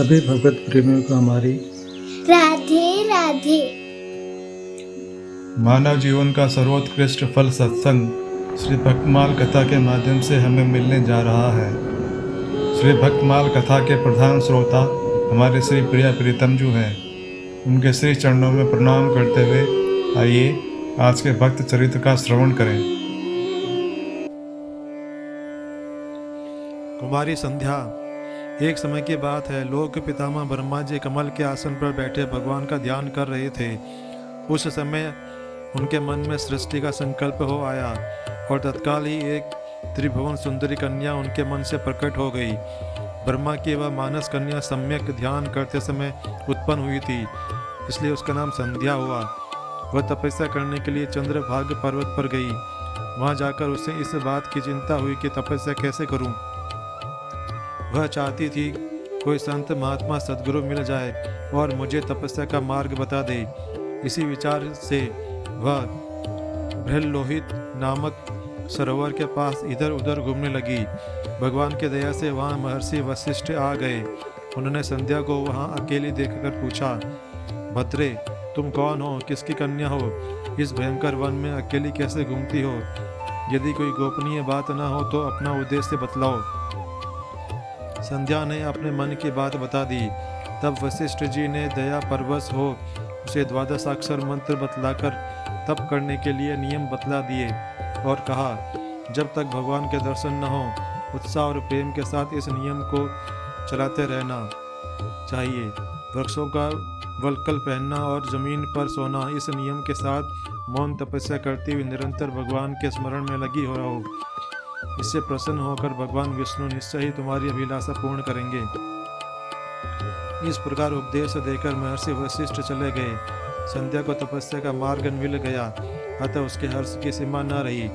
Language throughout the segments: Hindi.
सभी भगवत प्रेमियों को हमारी राधे राधे। मानव जीवन का सर्वोत्कृष्ट फल सत्संग श्री भक्तमाल कथा के माध्यम से हमें मिलने जा रहा है। श्री भक्तमाल कथा के प्रधान श्रोता हमारे श्री प्रिया प्रीतम जी हैं। उनके श्री चरणों में प्रणाम करते हुए आइए आज के भक्त चरित्र का श्रवण करें। कुमारी संध्या। एक समय की बात है, लोक पितामह ब्रह्मा जी कमल के आसन पर बैठे भगवान का ध्यान कर रहे थे। उस समय उनके मन में सृष्टि का संकल्प हो आया और तत्काल ही एक त्रिभुवन सुंदरी कन्या उनके मन से प्रकट हो गई। ब्रह्मा की वह मानस कन्या सम्यक ध्यान करते समय उत्पन्न हुई थी, इसलिए उसका नाम संध्या हुआ। वह तपस्या करने के लिए चंद्रभाग पर्वत पर गई। वहां जाकर उसे इस बात की चिंता हुई कि तपस्या कैसे करूं। वह चाहती थी कोई संत महात्मा सद्गुरु मिल जाए और मुझे तपस्या का मार्ग बता दे। इसी विचार से वह बृहल्लोहित नामक सरोवर के पास इधर उधर घूमने लगी। भगवान के दया से वहां महर्षि वशिष्ठ आ गए। उन्होंने संध्या को वहां अकेली देखकर पूछा, भद्रे, तुम कौन हो, किसकी कन्या हो, इस भयंकर वन में अकेली कैसे घूमती हो? यदि कोई गोपनीय बात न हो तो अपना उद्देश्य बतलाओ। संध्या ने अपने मन की बात बता दी। तब वशिष्ठ जी ने दया परवश हो उसे 12 अक्षर मंत्र बतलाकर तप करने के लिए नियम बतला दिए और कहा, जब तक भगवान के दर्शन न हो उत्साह और प्रेम के साथ इस नियम को चलाते रहना चाहिए। वृक्षों का वलकल पहनना और जमीन पर सोना, इस नियम के साथ मौन तपस्या करती हुई निरंतर भगवान के स्मरण में लगी हो रहो। इससे प्रसन्न होकर भगवान विष्णु निश्चय ही तुम्हारी अभिलाषा पूर्ण करेंगे। इस प्रकार उपदेश देकर महर्षि वशिष्ठ चले गए। संध्या को तपस्या का मार्ग मिल गया, अतः उसके हर्ष की सीमा न रही।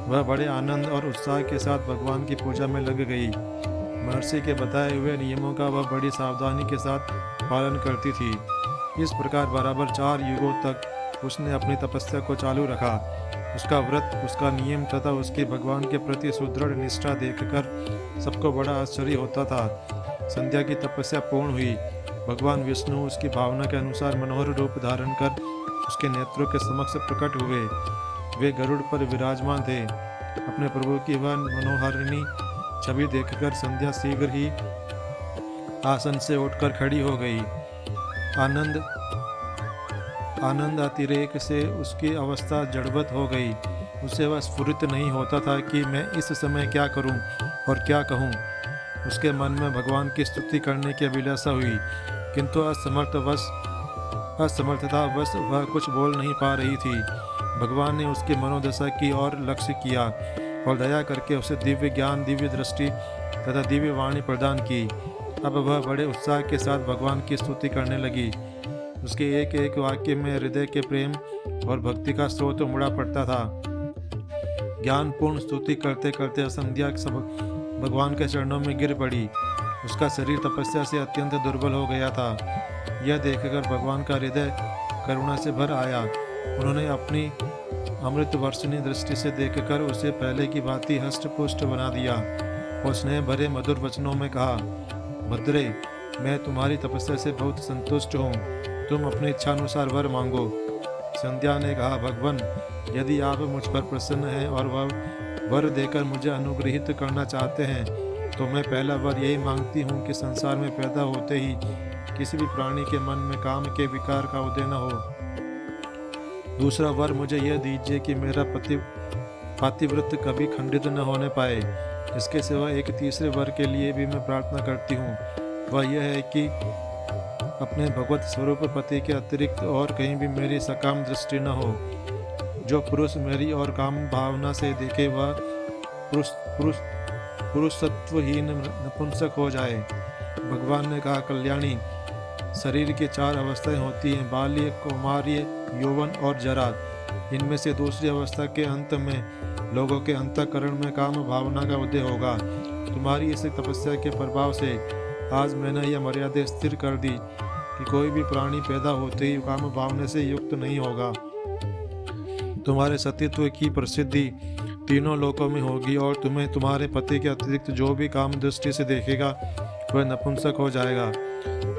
वह बड़े आनंद और उत्साह के साथ भगवान की पूजा में लग गई। महर्षि के बताए हुए नियमों का वह बड़ी सावधानी के साथ पालन करती थी। इस प्रकार बराबर 4 युगों तक उसने अपनी तपस्या को चालू रखा। उसका व्रत, उसका नियम तथा उसकी भगवान के प्रति सुदृढ़ निष्ठा देखकर सबको बड़ा आश्चर्य होता था। संध्या की तपस्या पूर्ण हुई। भगवान विष्णु उसकी भावना के अनुसार मनोहर रूप धारण कर उसके नेत्रों के समक्ष प्रकट हुए। वे गरुड़ पर विराजमान थे। अपने प्रभु की वह मनोहारिणी छवि देखकर संध्या शीघ्र ही आसन से उठकर खड़ी हो गई। आनंद अतिरेक से उसकी अवस्था जड़वत हो गई। उसे वह स्फुरित नहीं होता था कि मैं इस समय क्या करूं और क्या कहूं। उसके मन में भगवान की स्तुति करने की अभिलाषा हुई, किंतु असमर्थतावश वह कुछ बोल नहीं पा रही थी। भगवान ने उसकी मनोदशा की ओर लक्ष्य किया और दया करके उसे दिव्य ज्ञान, दिव्य दृष्टि तथा दिव्य वाणी प्रदान की। अब वह बड़े उत्साह के साथ भगवान की स्तुति करने लगी। उसके एक एक वाक्य में हृदय के प्रेम और भक्ति का स्रोत उमड़ा पड़ता था। ज्ञानपूर्ण स्तुति करते करते संध्या भगवान के चरणों में गिर पड़ी। उसका शरीर तपस्या से अत्यंत दुर्बल हो गया था। यह देखकर भगवान का हृदय करुणा से भर आया। उन्होंने अपनी अमृत वर्षिणी दृष्टि से देखकर उसे पहले की भांति हष्ट-पुष्ट बना दिया और स्नेह भरे मधुर वचनों में कहा, भद्रे, मैं तुम्हारी तपस्या से बहुत संतुष्ट हूँ। तुम अपनी इच्छानुसार वर मांगो। संध्या ने कहा, भगवान, यदि आप मुझ पर प्रसन्न हैं और वह वर देकर मुझे अनुग्रहित करना चाहते हैं तो मैं पहला वर यही मांगती हूँ कि संसार में पैदा होते ही किसी भी प्राणी के मन में काम के विकार का उदय न हो। दूसरा वर मुझे यह दीजिए कि मेरा पातिव्रत कभी खंडित न होने पाए। इसके सिवा एक तीसरे वर के लिए भी मैं प्रार्थना करती हूँ। वह यह है कि अपने भगवत स्वरूप पति के अतिरिक्त और कहीं भी मेरी सकाम दृष्टि न हो। जो पुरुष मेरी और काम भावना से देखे वह पुरुषत्वहीन नपुंसक हो जाए। भगवान ने कहा, कल्याणी, शरीर की 4 अवस्थाएं होती हैं, बाल्य, कौमार्य, यौवन और जरा। इनमें से दूसरी अवस्था के अंत में लोगों के अंतःकरण में काम भावना का उदय होगा। तुम्हारी इस तपस्या के प्रभाव से आज मैंने यह मर्यादा स्थिर कर दी कि कोई भी प्राणी पैदा होते ही काम भावना से युक्त नहीं होगा। तुम्हारे सतीत्व की प्रसिद्धि तीनों लोकों में होगी और तुम्हें तुम्हारे पति के अतिरिक्त जो भी काम दृष्टि से देखेगा वह नपुंसक हो जाएगा।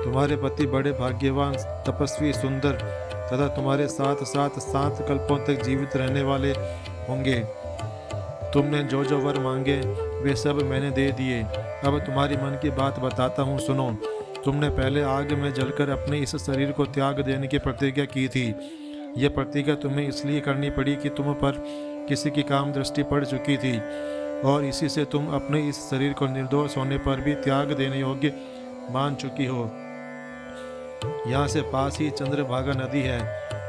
तुम्हारे पति बड़े भाग्यवान, तपस्वी, सुंदर तथा तुम्हारे साथ साथ 7 कल्पों तक जीवित रहने वाले होंगे। तुमने जो जो वर मांगे वे सब मैंने दे दिए। अब तुम्हारी मन की बात बताता हूँ, सुनो। तुमने पहले आग में जलकर अपने इस शरीर को त्याग देने की प्रतिज्ञा की थी। यह प्रतिज्ञा तुम्हें इसलिए करनी पड़ी कि तुम पर किसी की काम दृष्टि पड़ चुकी थी और इसी से तुम अपने इस शरीर को निर्दोष होने पर भी त्याग देने योग्य मान चुकी हो। यहाँ से पास ही चंद्रभागा नदी है।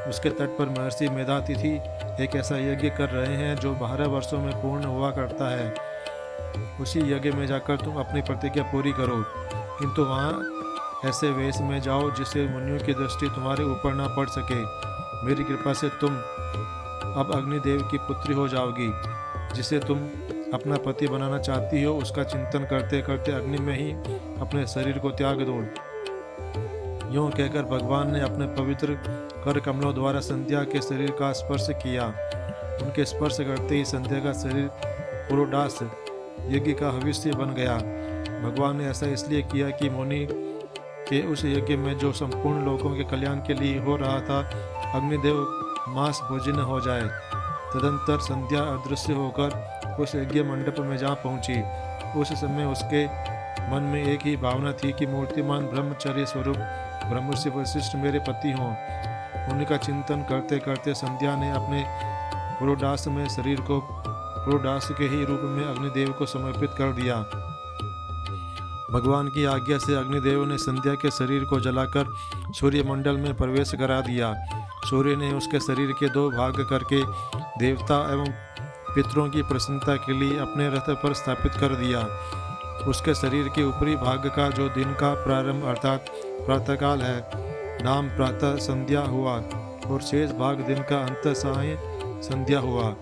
उसके तट पर महर्षि मेधातिथि एक ऐसा यज्ञ कर रहे हैं जो 12 वर्षों में पूर्ण हुआ करता है। उसी यज्ञ में जाकर तुम अपनी प्रतिज्ञा पूरी करो, किंतु वहाँ ऐसे वेश में जाओ जिससे मुनियों की दृष्टि तुम्हारे ऊपर ना पड़ सके। मेरी कृपा से तुम अब अग्निदेव की पुत्री हो जाओगी। जिसे तुम अपना पति बनाना चाहती हो उसका चिंतन करते करते अग्नि में ही अपने शरीर को त्याग दो। यूँ कहकर भगवान ने अपने पवित्र कर कमलों द्वारा संध्या के शरीर का स्पर्श किया। उनके स्पर्श करते ही संध्या का शरीर पुरोडास यज्ञ का हविष्य बन गया। भगवान ने ऐसा इसलिए किया कि मुनि के उस यज्ञ में जो संपूर्ण लोगों के कल्याण के लिए हो रहा था, अग्निदेव मांस भोजन हो जाए। तदंतर संध्या अदृश्य होकर उस यज्ञ मंडप में जा पहुंची। उस समय उसके मन में एक ही भावना थी कि मूर्तिमान ब्रह्मचर्य स्वरूप ब्रह्मर्षि वशिष्ठ मेरे पति हों। उनका चिंतन करते करते संध्या ने अपने पुरोडास में शरीर को पुरोडास के ही रूप में अग्निदेव को समर्पित कर दिया। भगवान की आज्ञा से अग्निदेव ने संध्या के शरीर को जलाकर सूर्यमंडल में प्रवेश करा दिया। सूर्य ने उसके शरीर के 2 भाग करके देवता एवं पितरों की प्रसन्नता के लिए अपने रथ पर स्थापित कर दिया। उसके शरीर के ऊपरी भाग का जो दिन का प्रारंभ अर्थात प्रातःकाल है, नाम प्रातः संध्या हुआ और शेष भाग दिन का अंत साय संध्या हुआ।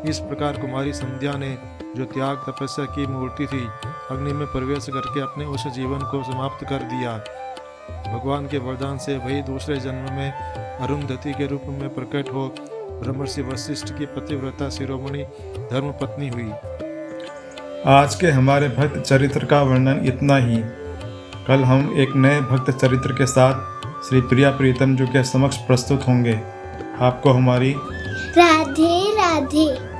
इस प्रकार कुमारी संध्या ने जो त्याग तपस्या की मूर्ति थी, अग्नि में प्रवेश करके अपने उस जीवन को समाप्त कर दिया। भगवान के वरदान से वही दूसरे जन्म में अरुंधति के रूप में प्रकट हो ब्रह्मर्षि वशिष्ठ की पतिव्रता शिरोमणि धर्मपत्नी हुई। आज के हमारे भक्त चरित्र का वर्णन इतना ही। कल हम एक नए भक्त चरित्र के साथ श्री प्रिया प्रीतम जी के समक्ष प्रस्तुत होंगे। आपको हमारी राधे राधे।